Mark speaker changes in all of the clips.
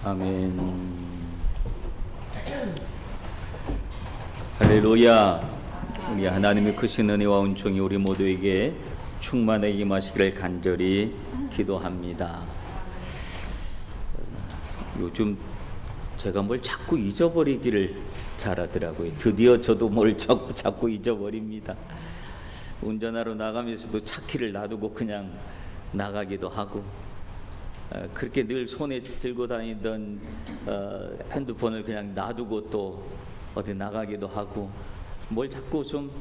Speaker 1: 아멘. 할렐루야. 우리 하나님의 크신 은혜와 은총이 우리 모두에게 충만하게 임하시기를 간절히 기도합니다. 요즘 제가 뭘 자꾸 잊어버리기를 잘하더라고요. 드디어 저도 뭘 자꾸 잊어버립니다. 운전하러 나가면서도 차키를 놔두고 그냥 나가기도 하고, 그렇게 늘 손에 들고 다니던 핸드폰을 그냥 놔두고 또 어디 나가기도 하고, 뭘 자꾸 좀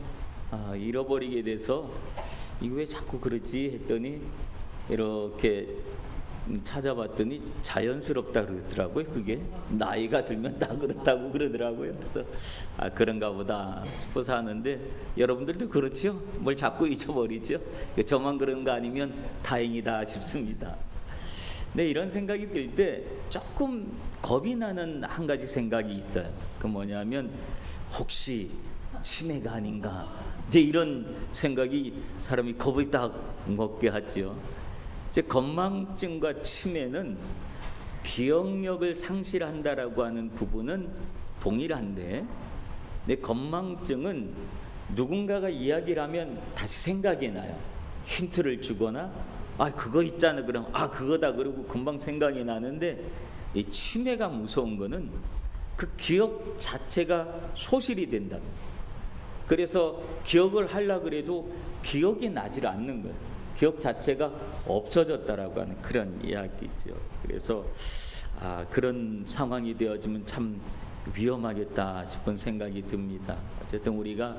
Speaker 1: 잃어버리게 돼서 이거 왜 자꾸 그러지 했더니 이렇게 찾아봤더니 자연스럽다 그러더라고요. 그게 나이가 들면 다 그렇다고 그러더라고요. 그래서 그런가 보다 싶어서 하는데, 여러분들도 그렇죠? 뭘 자꾸 잊어버리죠? 저만 그런 거 아니면 다행이다 싶습니다. 근데 이런 생각이 들 때 조금 겁이 나는 한 가지 생각이 있어요. 그 뭐냐면 혹시 치매가 아닌가, 이제 이런 생각이 사람이 겁을 딱 먹게 하죠. 이제 건망증과 치매는 기억력을 상실한다라고 하는 부분은 동일한데, 내 건망증은 누군가가 이야기를 하면 다시 생각이 나요. 힌트를 주거나 그거 있잖아 그럼 그거다 그러고 금방 생각이 나는데, 이 치매가 무서운 거는 그 기억 자체가 소실이 된답니다. 그래서 기억을 하려고 해도 기억이 나질 않는 거예요. 기억 자체가 없어졌다라고 하는 그런 이야기죠. 그래서 그런 상황이 되어지면 참 위험하겠다 싶은 생각이 듭니다. 어쨌든 우리가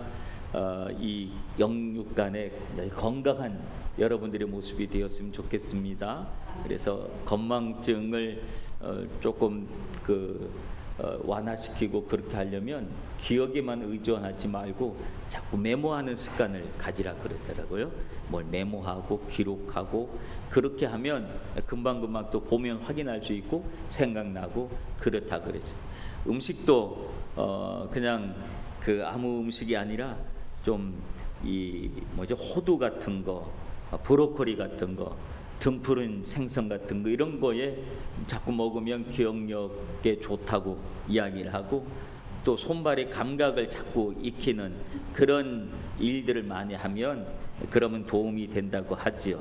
Speaker 1: 이 영육간에 건강한 여러분들의 모습이 되었으면 좋겠습니다. 그래서 건망증을 조금 완화시키고 그렇게 하려면 기억에만 의존하지 말고 자꾸 메모하는 습관을 가지라 그러더라고요. 뭘 메모하고 기록하고 그렇게 하면 금방금방 또 보면 확인할 수 있고 생각나고 그렇다 그러죠. 음식도 그냥 아무 음식이 아니라 좀 호두 같은 거, 브로콜리 같은 거, 등푸른 생선 같은 거, 이런 거에 자꾸 먹으면 기억력에 좋다고 이야기를 하고, 또 손발의 감각을 자꾸 익히는 그런 일들을 많이 하면 그러면 도움이 된다고 하지요.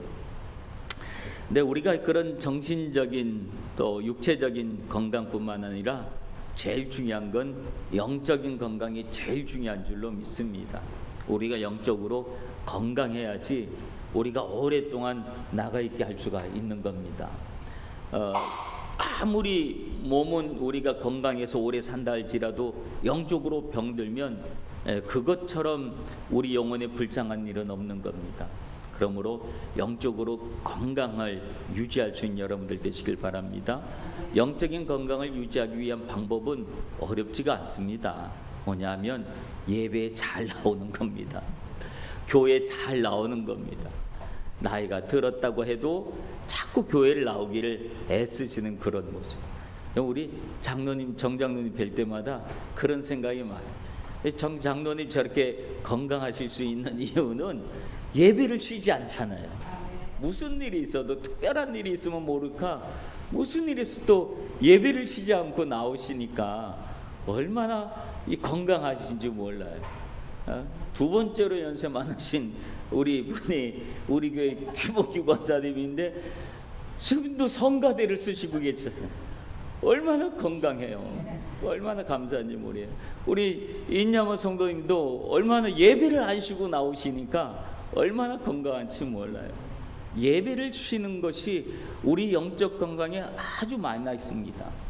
Speaker 1: 근데 우리가 그런 정신적인 또 육체적인 건강뿐만 아니라 제일 중요한 건 영적인 건강이 제일 중요한 줄로 믿습니다. 우리가 영적으로 건강해야지 우리가 오랫동안 나가 있게 할 수가 있는 겁니다. 아무리 몸은 우리가 건강해서 오래 산다 할지라도 영적으로 병들면 그것처럼 우리 영혼에 불쌍한 일은 없는 겁니다. 그러므로 영적으로 건강을 유지할 수 있는 여러분들 되시길 바랍니다. 영적인 건강을 유지하기 위한 방법은 어렵지가 않습니다. 뭐냐면 예배에 잘 나오는 겁니다. 교회에 잘 나오는 겁니다. 나이가 들었다고 해도 자꾸 교회를 나오기를 애쓰시는 그런 모습. 우리 장로님, 정장로님 뵐 때마다 그런 생각이 많아요. 정장로님 저렇게 건강하실 수 있는 이유는 예배를 쉬지 않잖아요. 무슨 일이 있어도, 특별한 일이 있으면 모를까, 무슨 일이 있어도 예배를 쉬지 않고 나오시니까 얼마나 건강하신지 몰라요. 두 번째로 연세 많으신 우리 분이 우리 교회 김옥기 권사님인데 지금도 성가대를 쓰시고 계셨어요. 얼마나 건강해요. 얼마나 감사한지 모르겠어요. 우리 인야마 성도님도 얼마나 예배를 안 쉬고 나오시니까 얼마나 건강한지 몰라요. 예배를 쉬는 것이 우리 영적 건강에 아주 많이 있습니다.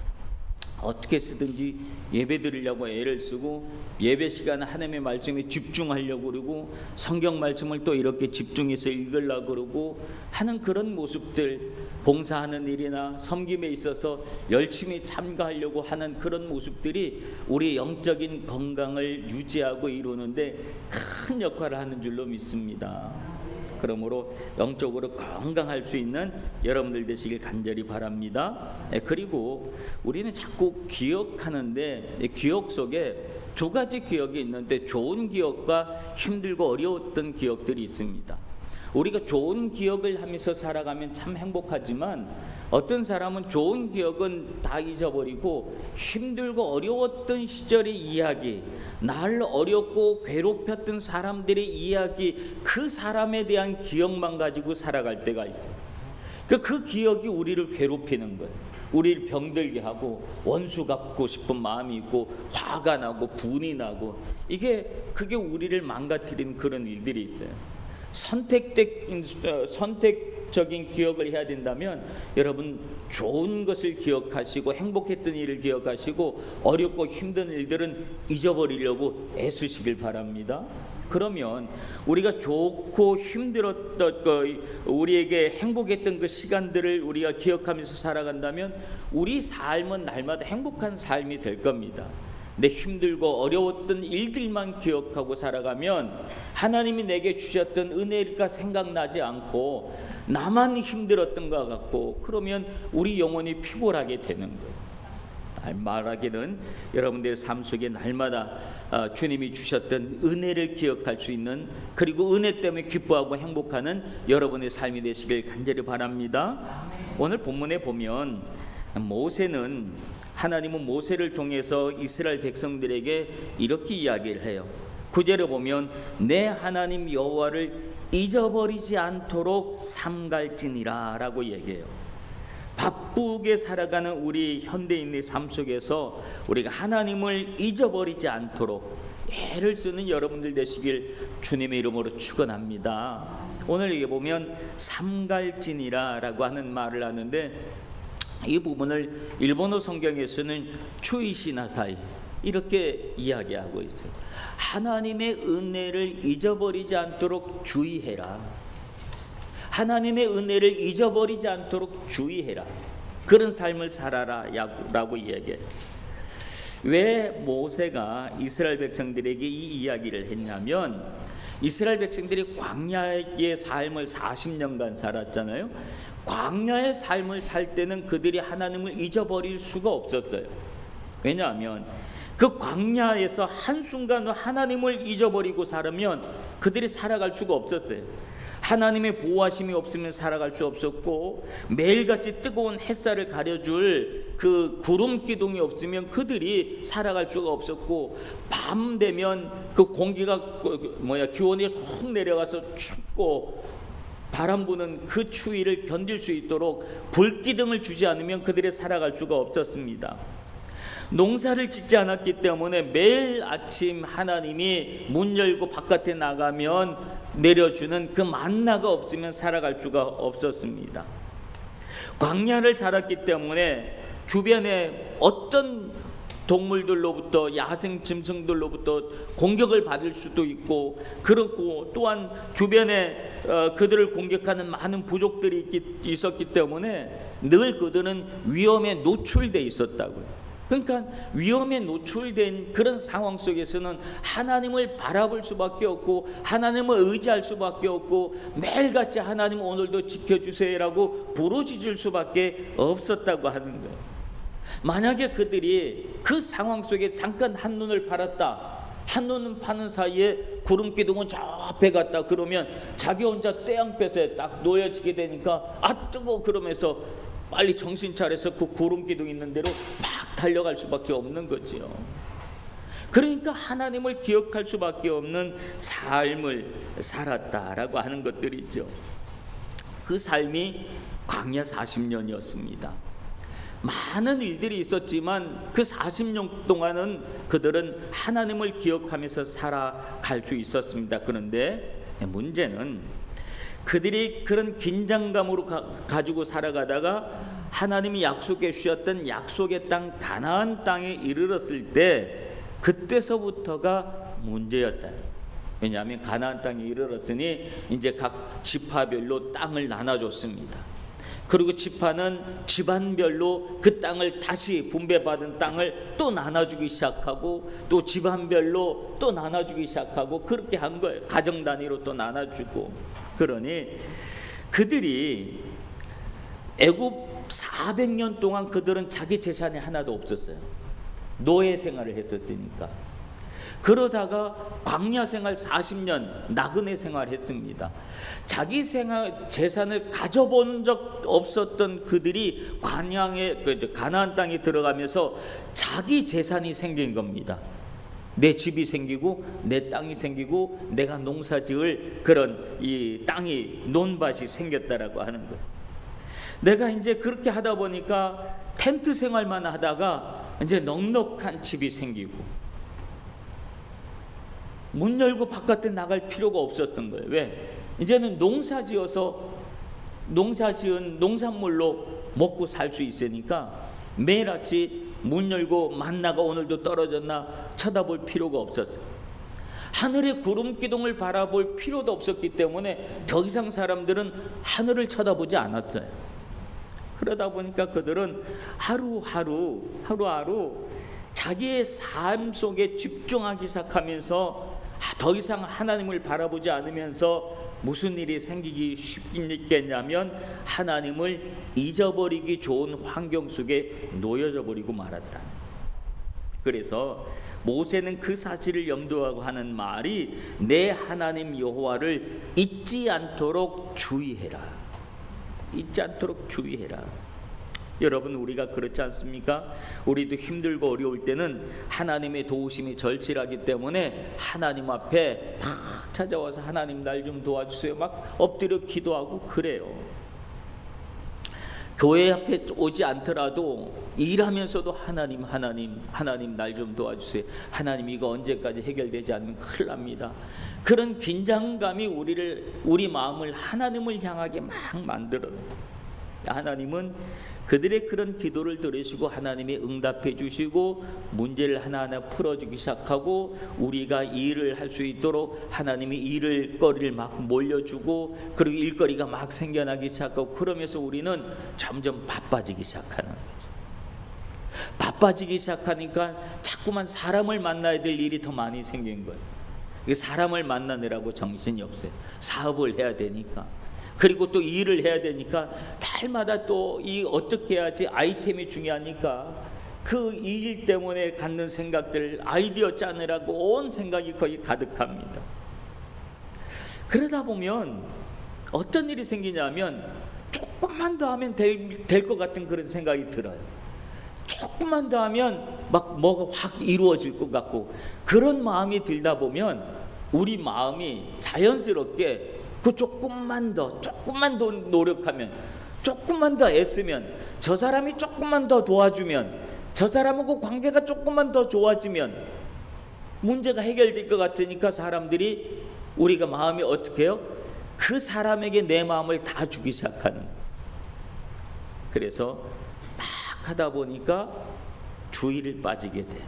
Speaker 1: 어떻게 쓰든지 예배 드리려고 애를 쓰고, 예배 시간에 하나님의 말씀에 집중하려고 그러고, 성경 말씀을 또 이렇게 집중해서 읽으려고 그러고 하는 그런 모습들, 봉사하는 일이나 섬김에 있어서 열심히 참가하려고 하는 그런 모습들이 우리 영적인 건강을 유지하고 이루는데 큰 역할을 하는 줄로 믿습니다. 그러므로 영적으로 건강할 수 있는 여러분들 되시길 간절히 바랍니다. 그리고 우리는 자꾸 기억하는데, 기억 속에 두 가지 기억이 있는데 좋은 기억과 힘들고 어려웠던 기억들이 있습니다. 우리가 좋은 기억을 하면서 살아가면 참 행복하지만 어떤 사람은 좋은 기억은 다 잊어버리고 힘들고 어려웠던 시절의 이야기, 날 어렵고 괴롭혔던 사람들의 이야기, 그 사람에 대한 기억만 가지고 살아갈 때가 있어요. 그 기억이 우리를 괴롭히는 거예요. 우리를 병들게 하고 원수 갚고 싶은 마음이 있고 화가 나고 분이 나고 그게 우리를 망가뜨리는 그런 일들이 있어요. 선택적인 기억을 해야 된다면 여러분 좋은 것을 기억하시고 행복했던 일을 기억하시고 어렵고 힘든 일들은 잊어버리려고 애쓰시길 바랍니다. 그러면 우리가 좋고 힘들었던 우리에게 행복했던 그 시간들을 우리가 기억하면서 살아간다면 우리 삶은 날마다 행복한 삶이 될 겁니다. 내 힘들고 어려웠던 일들만 기억하고 살아가면 하나님이 내게 주셨던 은혜가 생각나지 않고 나만 힘들었던 것 같고 그러면 우리 영혼이 피곤하게 되는 거예요. 말하기는 여러분들의 삶 속에 날마다 주님이 주셨던 은혜를 기억할 수 있는 그리고 은혜 때문에 기뻐하고 행복하는 여러분의 삶이 되시길 간절히 바랍니다. 오늘 본문에 보면 하나님은 모세를 통해서 이스라엘 백성들에게 이렇게 이야기를 해요. 9절에 보면 내 하나님 여호와를 잊어버리지 않도록 삼갈지니라 라고 얘기해요. 바쁘게 살아가는 우리 현대인의 삶 속에서 우리가 하나님을 잊어버리지 않도록 애를 쓰는 여러분들 되시길 주님의 이름으로 축원합니다. 오늘 여기 보면 삼갈지니라 라고 하는 말을 하는데 이 부분을 일본어 성경에서는 추이시나사이 이렇게 이야기하고 있어요. 하나님의 은혜를 잊어버리지 않도록 주의해라. 하나님의 은혜를 잊어버리지 않도록 주의해라. 그런 삶을 살아라 라고 이야기해요. 왜 모세가 이스라엘 백성들에게 이 이야기를 했냐면 이스라엘 백성들이 광야의 삶을 40년간 살았잖아요. 광야의 삶을 살 때는 그들이 하나님을 잊어버릴 수가 없었어요. 왜냐하면 그 광야에서 한순간 하나님을 잊어버리고 살으면 그들이 살아갈 수가 없었어요. 하나님의 보호하심이 없으면 살아갈 수 없었고 매일같이 뜨거운 햇살을 가려줄 그 구름 기둥이 없으면 그들이 살아갈 수가 없었고 밤 되면 그 공기가 기온이 쭉 내려가서 춥고 바람 부는 그 추위를 견딜 수 있도록 불기둥을 주지 않으면 그들이 살아갈 수가 없었습니다. 농사를 짓지 않았기 때문에 매일 아침 하나님이 문 열고 바깥에 나가면 내려주는 그 만나가 없으면 살아갈 수가 없었습니다. 광야를 살았기 때문에 주변에 어떤 동물들로부터 야생 짐승들로부터 공격을 받을 수도 있고 그렇고 또한 주변에 그들을 공격하는 많은 부족들이 있었기 때문에 늘 그들은 위험에 노출돼 있었다고요. 그러니까 위험에 노출된 그런 상황 속에서는 하나님을 바라볼 수밖에 없고 하나님을 의지할 수밖에 없고 매일같이 하나님 오늘도 지켜주세요라고 부르짖을 수밖에 없었다고 하는 거예요. 만약에 그들이 그 상황 속에 잠깐 한눈을 팔았다, 한눈은 파는 사이에 구름 기둥은 저 앞에 갔다 그러면 자기 혼자 떼양볕에 딱 놓여지게 되니까 아 뜨거워 그러면서 빨리 정신 차려서 그 구름 기둥 있는 대로 막 달려갈 수밖에 없는 거지요. 그러니까 하나님을 기억할 수밖에 없는 삶을 살았다라고 하는 것들이죠. 그 삶이 광야 40년이었습니다. 많은 일들이 있었지만 그 40년 동안은 그들은 하나님을 기억하면서 살아갈 수 있었습니다. 그런데 문제는 그들이 그런 긴장감으로 가지고 살아가다가 하나님이 약속해 주셨던 약속의 땅 가나안 땅에 이르렀을 때 그때서부터가 문제였다. 왜냐하면 가나안 땅에 이르렀으니 이제 각 지파별로 땅을 나눠줬습니다. 그리고 지파는 집안별로 그 땅을 다시 분배받은 땅을 또 나눠주기 시작하고 또 집안별로 또 나눠주기 시작하고 그렇게 한 거예요. 가정 단위로 또 나눠주고. 그러니 그들이 애굽 400년 동안 그들은 자기 재산이 하나도 없었어요. 노예 생활을 했었으니까. 그러다가 광야 생활 40년 나그네 생활했습니다. 자기 재산을 가져본 적 없었던 그들이 가나안 땅에 들어가면서 자기 재산이 생긴 겁니다. 내 집이 생기고 내 땅이 생기고 내가 농사지을 그런 이 땅이 논밭이 생겼다라고 하는 거예요. 내가 이제 그렇게 하다 보니까 텐트 생활만 하다가 이제 넉넉한 집이 생기고 문 열고 바깥에 나갈 필요가 없었던 거예요. 왜? 이제는 농사지은 농산물로 먹고 살 수 있으니까 매일 아침 문 열고 만나가 오늘도 떨어졌나 쳐다볼 필요가 없었어요. 하늘의 구름 기둥을 바라볼 필요도 없었기 때문에 더 이상 사람들은 하늘을 쳐다보지 않았어요. 그러다 보니까 그들은 하루하루 자기의 삶 속에 집중하기 시작하면서 더 이상 하나님을 바라보지 않으면서 무슨 일이 생기기 쉽겠냐면 하나님을 잊어버리기 좋은 환경 속에 놓여져 버리고 말았다. 그래서 모세는 그 사실을 염두하고 하는 말이 내 하나님 여호와를 잊지 않도록 주의해라. 잊지 않도록 주의해라. 여러분, 우리가 그렇지 않습니까? 우리도 힘들고 어려울 때는 하나님의 도우심이 절실하기 때문에 하나님 앞에 막 찾아와서 하나님 날 좀 도와주세요 막 엎드려 기도하고 그래요. 교회 앞에 오지 않더라도 일하면서도 하나님 날 좀 도와주세요. 하나님 이거 언제까지 해결되지 않으면 큰일 납니다. 그런 긴장감이 우리 마음을 하나님을 향하게 막 만들어요. 하나님은 그들의 그런 기도를 들으시고 하나님이 응답해 주시고 문제를 하나하나 풀어주기 시작하고 우리가 일을 할 수 있도록 하나님이 일거리를 막 몰려주고 그리고 일거리가 막 생겨나기 시작하고 그러면서 우리는 점점 바빠지기 시작하는 거죠. 바빠지기 시작하니까 자꾸만 사람을 만나야 될 일이 더 많이 생긴 거예요. 사람을 만나느라고 정신이 없어요. 사업을 해야 되니까. 그리고 또 일을 해야 되니까 날마다 또 이 어떻게 해야지 아이템이 중요하니까 그 일 때문에 갖는 생각들 아이디어 짜느라고 온 생각이 거의 가득합니다. 그러다 보면 어떤 일이 생기냐면 조금만 더 하면 될 것 같은 그런 생각이 들어요. 조금만 더 하면 막 뭐가 확 이루어질 것 같고 그런 마음이 들다 보면 우리 마음이 자연스럽게 그 조금만 더 노력하면 조금만 더 애쓰면 저 사람이 조금만 더 도와주면 저 사람하고 관계가 조금만 더 좋아지면 문제가 해결될 것 같으니까 사람들이 우리가 마음이 어떻게 해요? 그 사람에게 내 마음을 다 주기 시작하는 거예요. 그래서 막 하다 보니까 주의를 빠지게 돼요.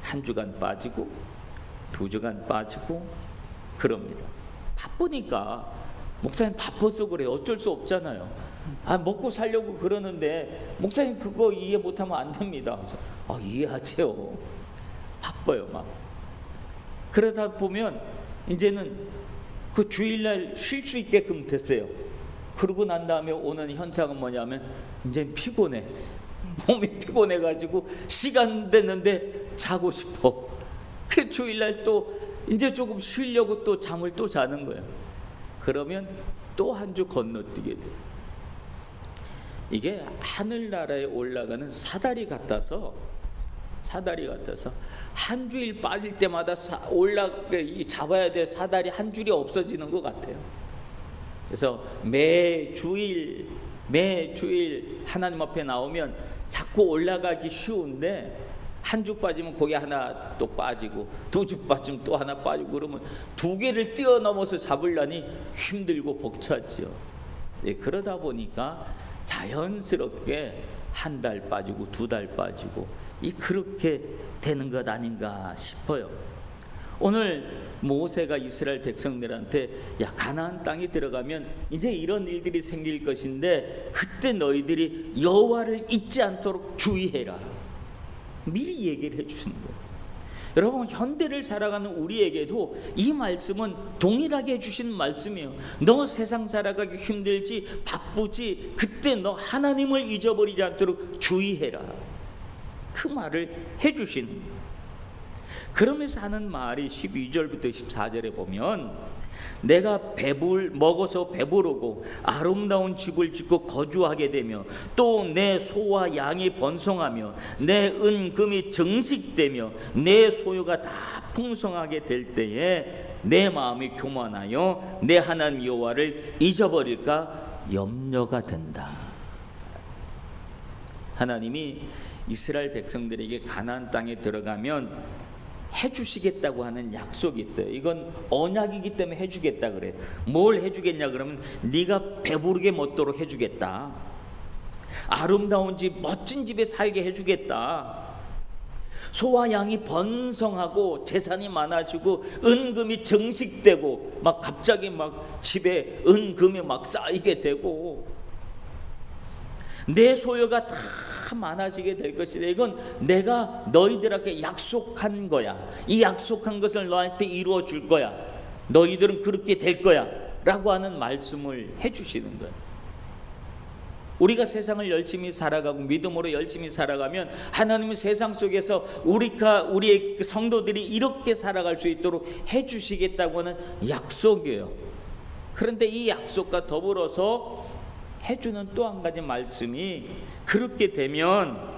Speaker 1: 한 주간 빠지고 두 주간 빠지고 그럽니다. 바쁘니까 목사님 바빠서 그래요. 어쩔 수 없잖아요. 먹고 살려고 그러는데 목사님 그거 이해 못하면 안 됩니다. 그래서 이해하세요. 바빠요 막. 그러다 보면 이제는 그 주일날 쉴 수 있게끔 됐어요. 그러고 난 다음에 오는 현상은 뭐냐면 이제 피곤해. 몸이 피곤해가지고 시간 됐는데 자고 싶어. 그 주일날 또 이제 조금 쉬려고 또 잠을 또 자는 거예요. 그러면 또 한 주 건너뛰게 돼요. 이게 하늘나라에 올라가는 사다리 같아서 한 주일 빠질 때마다 잡아야 될 사다리 한 줄이 없어지는 것 같아요. 그래서 매 주일 하나님 앞에 나오면 자꾸 올라가기 쉬운데 한 주 빠지면 거기 하나 또 빠지고 두 주 빠지면 또 하나 빠지고 그러면 두 개를 뛰어넘어서 잡으려니 힘들고 벅차지요. 그러다 보니까 자연스럽게 한 달 빠지고 두 달 빠지고 그렇게 되는 것 아닌가 싶어요. 오늘 모세가 이스라엘 백성들한테 가나안 땅에 들어가면 이제 이런 일들이 생길 것인데 그때 너희들이 여호와를 잊지 않도록 주의해라. 미리 얘기를 해주시는 거예요. 여러분, 현대를 살아가는 우리에게도 이 말씀은 동일하게 해주시는 말씀이에요. 너 세상 살아가기 힘들지 바쁘지 그때 너 하나님을 잊어버리지 않도록 주의해라. 그 말을 해주시는 거예요. 그러면서 하는 말이 12절부터 14절에 보면 내가 먹어서 배부르고 아름다운 집을 짓고 거주하게 되며 또 내 소와 양이 번성하며 내 은금이 증식되며 내 소유가 다 풍성하게 될 때에 내 마음이 교만하여 내 하나님 여호와를 잊어버릴까 염려가 된다. 하나님이 이스라엘 백성들에게 가나안 땅에 들어가면 해주시겠다고 하는 약속이 있어요. 이건 언약이기 때문에 해주겠다 그래요. 뭘 해주겠냐 그러면 네가 배부르게 먹도록 해주겠다. 아름다운 집, 멋진 집에 살게 해주겠다. 소와 양이 번성하고 재산이 많아지고 은금이 증식되고 막 갑자기 막 집에 은금이 막 쌓이게 되고 내 소유가 다 많아지게 될 것이다. 이건 내가 너희들에게 약속한 거야. 이 약속한 것을 너한테 이루어 줄 거야. 너희들은 그렇게 될 거야 라고 하는 말씀을 해주시는 거예요. 우리가 세상을 열심히 살아가고 믿음으로 열심히 살아가면 하나님은 세상 속에서 우리의 성도들이 이렇게 살아갈 수 있도록 해주시겠다고 하는 약속이에요. 그런데 이 약속과 더불어서 해주는 또 한 가지 말씀이 그렇게 되면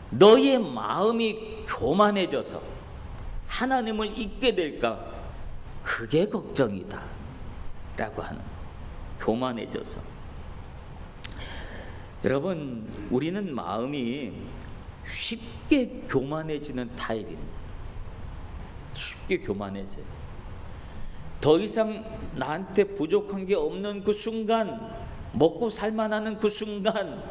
Speaker 1: 너의 마음이 교만해져서 하나님을 잊게 될까 그게 걱정이다 라고 하는, 교만해져서. 여러분, 우리는 마음이 쉽게 교만해지는 타입입니다. 쉽게 교만해져요. 더 이상 나한테 부족한 게 없는 그 순간, 먹고 살만하는 그 순간,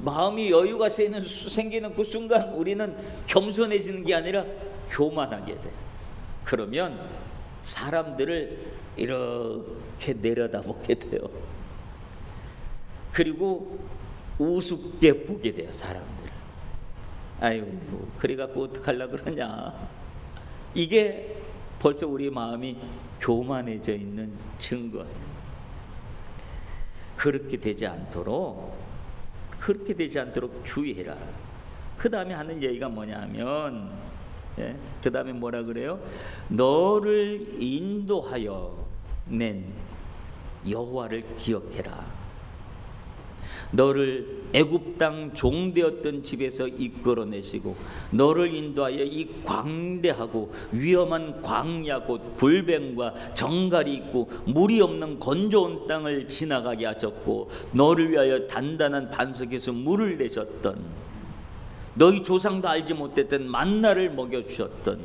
Speaker 1: 마음이 여유가 생기는 그 순간 우리는 겸손해지는 게 아니라 교만하게 돼. 그러면 사람들을 이렇게 내려다보게 돼요. 그리고 우습게 보게 돼요, 사람들을. 아유, 그래갖고 어떡하려고 그러냐. 이게 벌써 우리 마음이 교만해져 있는 증거예요. 그렇게 되지 않도록 주의해라. 그 다음에 하는 얘기가 뭐냐면, 그 다음에 뭐라 그래요? 너를 인도하여 낸 여호와를 기억해라. 너를 애굽 땅 종되었던 집에서 이끌어내시고 너를 인도하여 이 광대하고 위험한 광야 곧 불뱀과 정갈이 있고 물이 없는 건조한 땅을 지나가게 하셨고 너를 위하여 단단한 반석에서 물을 내셨던, 너희 조상도 알지 못했던 만나를 먹여주셨던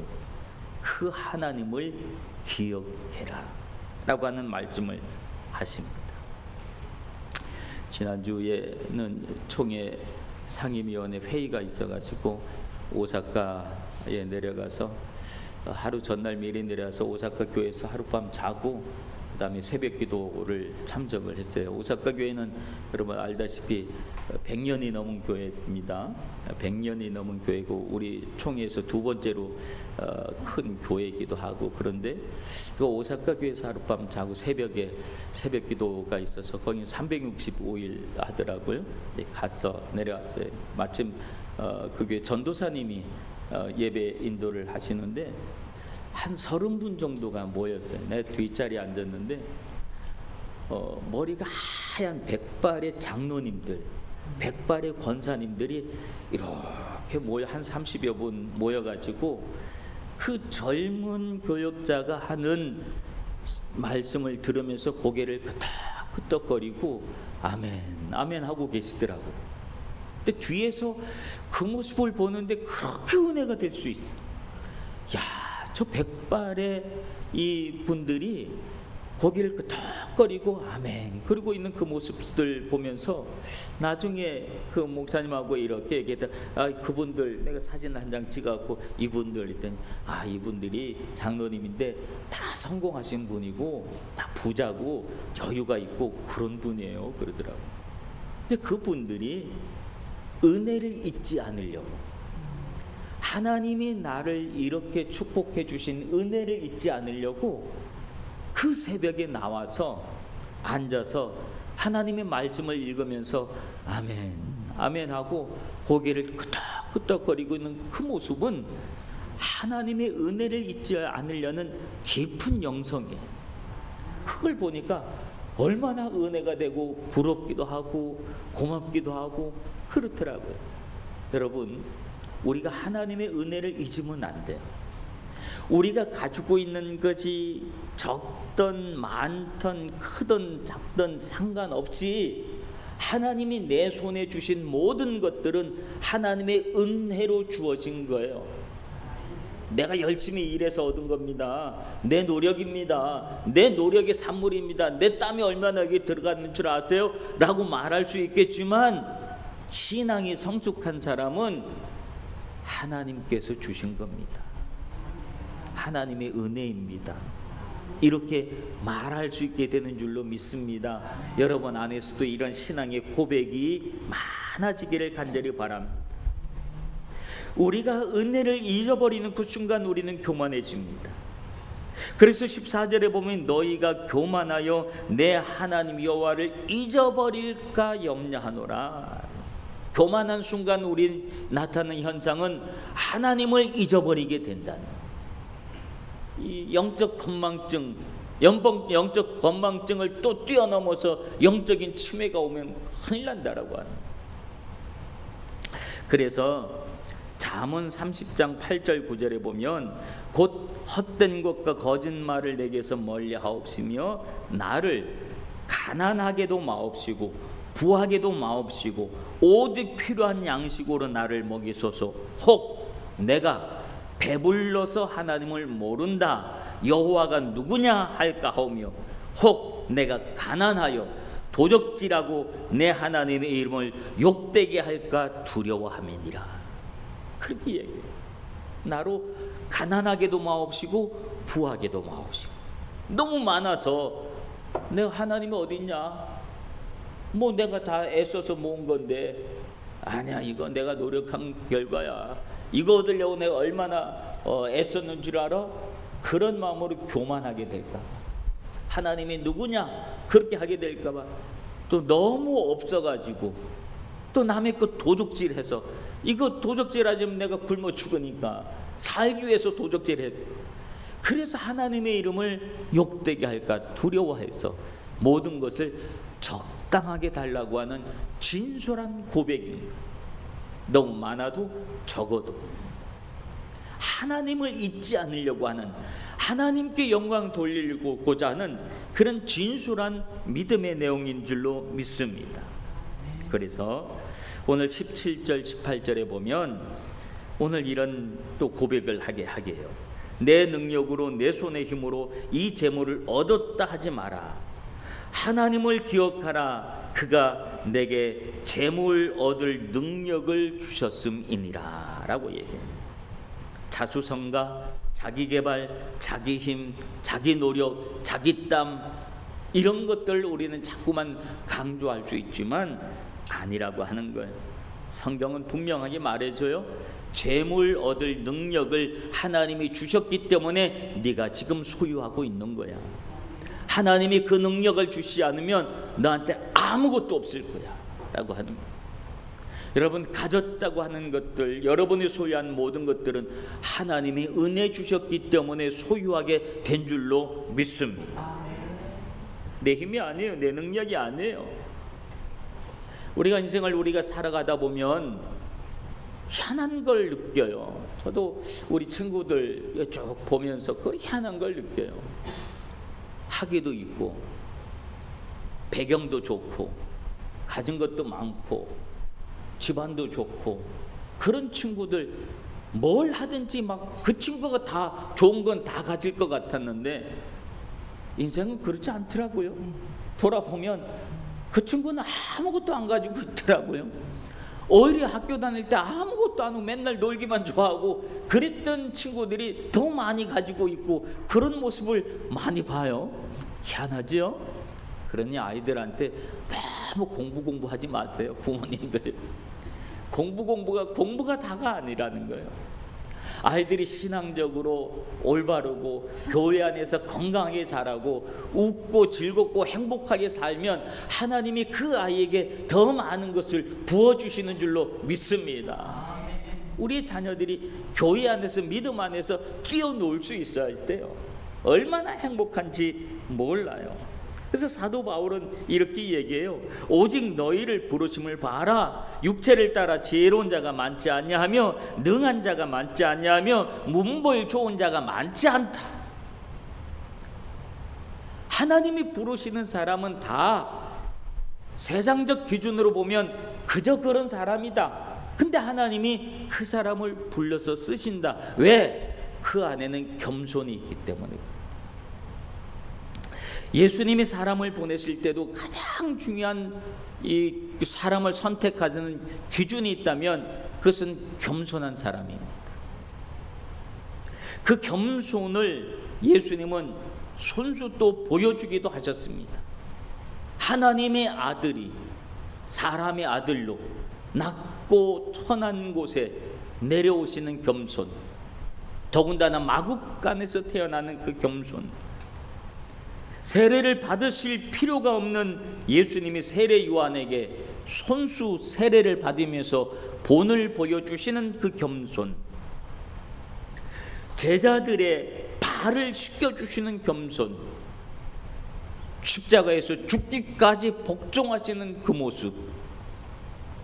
Speaker 1: 그 하나님을 기억해라 라고 하는 말씀을 하십니다. 지난주에는 총회 상임위원회 회의가 있어가지고 오사카에 내려가서 하루 전날 미리 내려와서 오사카 교회에서 하룻밤 자고 그 다음에 새벽 기도를 참석을 했어요. 오사카 교회는 여러분 알다시피 100년이 넘은 교회입니다. 100년이 넘은 교회고 우리 총회에서 두 번째로 큰 교회이기도 하고, 그런데 그 오사카 교회에서 하룻밤 자고 새벽에 새벽 기도가 있어서 거기 365일 하더라고요. 네, 가서 내려왔어요. 마침 그 교회 전도사님이 예배 인도를 하시는데 한 30분 정도가 모였어요. 내 뒷자리에 앉았는데 머리가 하얀 백발의 장로님들, 백발의 권사님들이 이렇게 모여 한 30여 분 모여가지고 그 젊은 교역자가 하는 말씀을 들으면서 고개를 끄덕끄덕거리고 아멘 아멘 하고 계시더라고요. 근데 뒤에서 그 모습을 보는데 그렇게 은혜가 될 수 있어요. 야, 저 백발의 이 분들이 고개를 끄덕거리고 아멘 그러고 있는 그 모습들 보면서 나중에 그 목사님하고 이렇게 얘기했다. 그분들 내가 사진 한 장 찍어갖고 이분들 했더니 이분들이 장로님인데 다 성공하신 분이고 다 부자고 여유가 있고 그런 분이에요 그러더라고. 근데 그분들이 은혜를 잊지 않으려고, 하나님이 나를 이렇게 축복해 주신 은혜를 잊지 않으려고 그 새벽에 나와서 앉아서 하나님의 말씀을 읽으면서 아멘 아멘 하고 고개를 끄덕끄덕거리고 있는 그 모습은 하나님의 은혜를 잊지 않으려는 깊은 영성이에요. 그걸 보니까 얼마나 은혜가 되고 부럽기도 하고 고맙기도 하고 그렇더라고요. 여러분, 우리가 하나님의 은혜를 잊으면 안 돼요. 우리가 가지고 있는 것이 적든 많든 크든 작든 상관없이 하나님이 내 손에 주신 모든 것들은 하나님의 은혜로 주어진 거예요. 내가 열심히 일해서 얻은 겁니다. 내 노력입니다. 내 노력의 산물입니다. 내 땀이 얼마나 여기 들어갔는 줄 아세요? 라고 말할 수 있겠지만 신앙이 성숙한 사람은 하나님께서 주신 겁니다. 하나님의 은혜입니다. 이렇게 말할 수 있게 되는 줄로 믿습니다. 여러분 안에서도 이런 신앙의 고백이 많아지기를 간절히 바랍니다. 우리가 은혜를 잃어버리는 그 순간 우리는 교만해집니다. 그래서 14절에 보면 너희가 교만하여 내 하나님 여호와를 잊어버릴까 염려하노라. 교만한 순간 우리 나타나는 현상은 하나님을 잊어버리게 된다는, 이 영적 건망증, 영적 건망증을 또 뛰어넘어서 영적인 치매가 오면 큰일 난다라고 하는. 그래서 잠언 30장 8절 9절에 보면 곧 헛된 것과 거짓말을 내게서 멀리하옵시며 나를 가난하게도 마옵시고 부하게도 마옵시고 오직 필요한 양식으로 나를 먹이소서. 혹 내가 배불러서 하나님을 모른다 여호와가 누구냐 할까 하오며 혹 내가 가난하여 도적질하고 내 하나님의 이름을 욕되게 할까 두려워함이니라. 그렇게 얘기해요. 나로 가난하게도 마옵시고 부하게도 마옵시고. 너무 많아서 내가 하나님이 어디 있냐, 뭐 내가 다 애써서 모은 건데, 아니야 이거 내가 노력한 결과야, 이거 얻으려고 내가 얼마나 애썼는 줄 알아? 그런 마음으로 교만하게 될까, 하나님이 누구냐 그렇게 하게 될까 봐, 또 너무 없어가지고 또 남의 것 도둑질해서 이거 도적질하자면 내가 굶어 죽으니까 살기 위해서 도적질해. 그래서 하나님의 이름을 욕되게 할까 두려워해서 모든 것을 적당하게 달라고 하는 진솔한 고백입니다. 너무 많아도 적어도 하나님을 잊지 않으려고 하는, 하나님께 영광 돌리고자 하는 그런 진솔한 믿음의 내용인 줄로 믿습니다. 그래서 오늘 17절 18절에 보면 오늘 이런 또 고백을 하게 해요. 내 능력으로 내 손의 힘으로 이 재물을 얻었다 하지 마라. 하나님을 기억하라. 그가 내게 재물 얻을 능력을 주셨음이니라 라고 얘기해요. 자수성가, 자기개발, 자기 힘, 자기 노력, 자기 땀, 이런 것들 우리는 자꾸만 강조할 수 있지만 아니라고 하는 거예요. 성경은 분명하게 말해줘요. 재물 얻을 능력을 하나님이 주셨기 때문에 네가 지금 소유하고 있는 거야. 하나님이 그 능력을 주시지 않으면 너한테 아무것도 없을 거야 라고 하는 거예요. 여러분 가졌다고 하는 것들, 여러분이 소유한 모든 것들은 하나님이 은혜 주셨기 때문에 소유하게 된 줄로 믿습니다. 내 힘이 아니에요. 내 능력이 아니에요. 우리가 인생을 우리가 살아가다 보면 희한한 걸 느껴요. 저도 우리 친구들 쭉 보면서 그 희한한 걸 느껴요. 학위도 있고 배경도 좋고 가진 것도 많고 집안도 좋고 그런 친구들 뭘 하든지 막 그 친구가 다 좋은 건 다 가질 것 같았는데 인생은 그렇지 않더라고요. 돌아보면 그 친구는 아무것도 안 가지고 있더라고요. 오히려 학교 다닐 때 아무것도 안 하고 맨날 놀기만 좋아하고 그랬던 친구들이 더 많이 가지고 있고 그런 모습을 많이 봐요. 희한하지요? 그러니 아이들한테 너무 공부하지 마세요. 부모님들. 공부가 다가 아니라는 거예요. 아이들이 신앙적으로 올바르고 교회 안에서 건강하게 자라고 웃고 즐겁고 행복하게 살면 하나님이 그 아이에게 더 많은 것을 부어주시는 줄로 믿습니다. 우리의 자녀들이 교회 안에서 믿음 안에서 뛰어놀 수 있어야 돼요. 얼마나 행복한지 몰라요. 그래서 사도 바울은 이렇게 얘기해요. 오직 너희를 부르심을 봐라. 육체를 따라 지혜로운 자가 많지 아니하며 능한 자가 많지 아니하며 문벌 좋은 자가 많지 않다. 하나님이 부르시는 사람은 다 세상적 기준으로 보면 그저 그런 사람이다. 근데 하나님이 그 사람을 불러서 쓰신다. 왜? 그 안에는 겸손이 있기 때문입니다. 예수님이 사람을 보내실 때도 가장 중요한 이 사람을 선택하는 기준이 있다면 그것은 겸손한 사람입니다. 그 겸손을 예수님은 손수 또 보여주기도 하셨습니다. 하나님의 아들이 사람의 아들로 낮고 천한 곳에 내려오시는 겸손, 더군다나 마국간에서 태어나는 그 겸손, 세례를 받으실 필요가 없는 예수님이 세례 요한에게 손수 세례를 받으면서 본을 보여주시는 그 겸손, 제자들의 발을 씻겨주시는 겸손, 십자가에서 죽기까지 복종하시는 그 모습,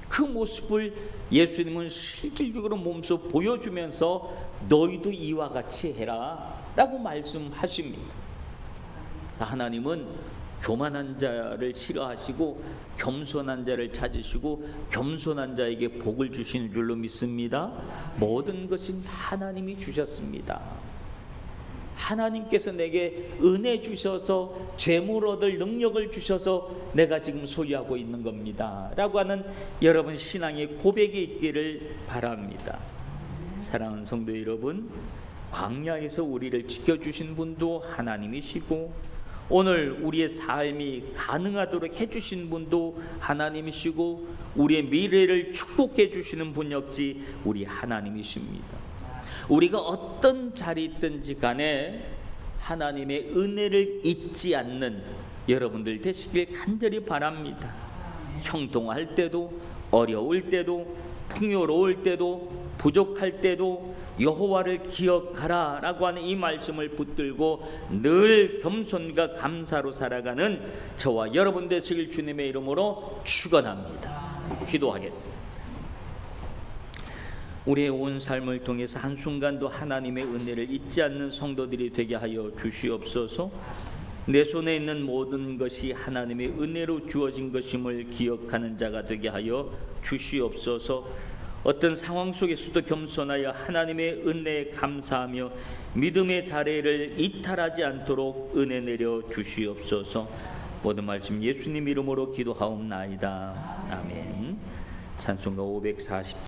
Speaker 1: 그 모습을 예수님은 실질적으로 몸소 보여주면서 너희도 이와 같이 해라 라고 말씀하십니다. 하나님은 교만한 자를 싫어하시고 겸손한 자를 찾으시고 겸손한 자에게 복을 주시는 줄로 믿습니다. 모든 것은 하나님이 주셨습니다. 하나님께서 내게 은혜 주셔서 재물 얻을 능력을 주셔서 내가 지금 소유하고 있는 겁니다 라고 하는 여러분 신앙의 고백이 있기를 바랍니다. 사랑하는 성도 여러분, 광야에서 우리를 지켜주신 분도 하나님이시고 오늘 우리의 삶이 가능하도록 해주신 분도 하나님이시고 우리의 미래를 축복해 주시는 분 역시 우리 하나님이십니다. 우리가 어떤 자리에 있든지 간에 하나님의 은혜를 잊지 않는 여러분들 되시길 간절히 바랍니다. 형통할 때도, 어려울 때도, 풍요로울 때도, 부족할 때도 여호와를 기억하라 라고 하는 이 말씀을 붙들고 늘 겸손과 감사로 살아가는 저와 여러분 되시길 주님의 이름으로 축원합니다. 기도하겠습니다. 우리의 온 삶을 통해서 한순간도 하나님의 은혜를 잊지 않는 성도들이 되게 하여 주시옵소서. 내 손에 있는 모든 것이 하나님의 은혜로 주어진 것임을 기억하는 자가 되게 하여 주시옵소서. 어떤 상황 속에서도 겸손하여 하나님의 은혜에 감사하며 믿음의 자리를 이탈하지 않도록 은혜 내려 주시옵소서. 모든 말씀 예수님 이름으로 기도하옵나이다. 아멘. 찬송가 540